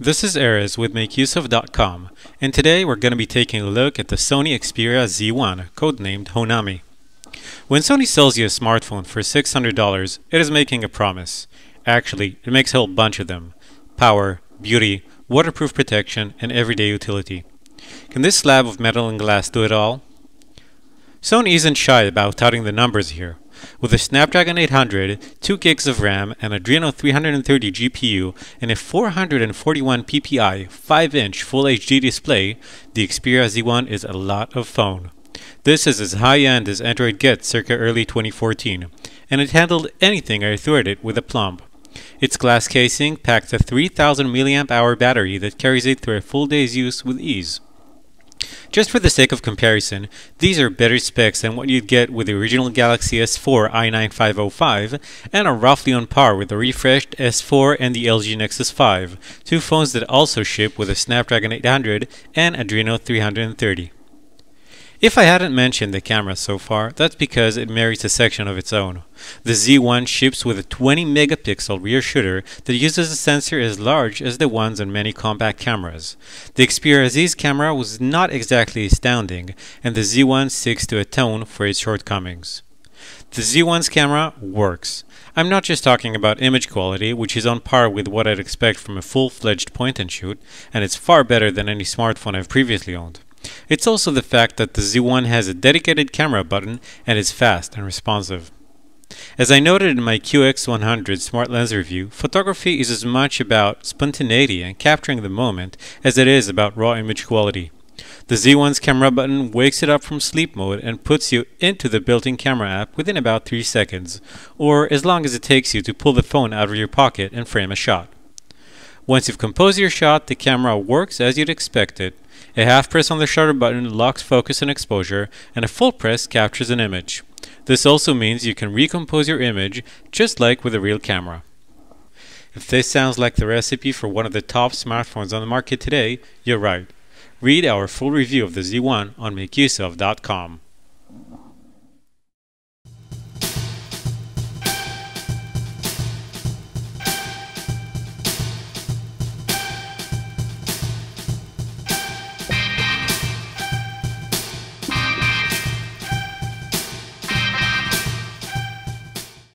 This is Ares with MakeUseOf.com, and today we're going to be taking a look at the Sony Xperia Z1, codenamed Honami. When Sony sells you a smartphone for $600, it is making a promise. Actually, it makes a whole bunch of them. Power, beauty, waterproof protection, and everyday utility. Can this slab of metal and glass do it all? Sony isn't shy about touting the numbers here. With a Snapdragon 800, 2 gigs of RAM, an Adreno 330 GPU, and a 441 ppi 5-inch Full HD display, the Xperia Z1 is a lot of phone. This is as high-end as Android gets circa early 2014, and it handled anything I threw at it with aplomb. Its glass casing packs a 3000 mAh battery that carries it through a full day's use with ease. Just for the sake of comparison, these are better specs than what you'd get with the original Galaxy S4 i9505 and are roughly on par with the refreshed S4 and the LG Nexus 5, two phones that also ship with a Snapdragon 800 and Adreno 330. If I hadn't mentioned the camera so far, that's because it merits a section of its own. The Z1 ships with a 20 megapixel rear shooter that uses a sensor as large as the ones on many compact cameras. The Xperia Z's camera was not exactly astounding, and the Z1 sticks to a tone for its shortcomings. The Z1's camera works. I'm not just talking about image quality, which is on par with what I'd expect from a full-fledged point-and-shoot, and it's far better than any smartphone I've previously owned. It's also the fact that the Z1 has a dedicated camera button and is fast and responsive. As I noted in my QX100 smart lens review, photography is as much about spontaneity and capturing the moment as it is about raw image quality. The Z1's camera button wakes it up from sleep mode and puts you into the built-in camera app within about 3 seconds, or as long as it takes you to pull the phone out of your pocket and frame a shot. Once you've composed your shot, the camera works as you'd expect it. A half press on the shutter button locks focus and exposure, and a full press captures an image. This also means you can recompose your image just like with a real camera. If this sounds like the recipe for one of the top smartphones on the market today, you're right. Read our full review of the Z1 on MakeUseOf.com.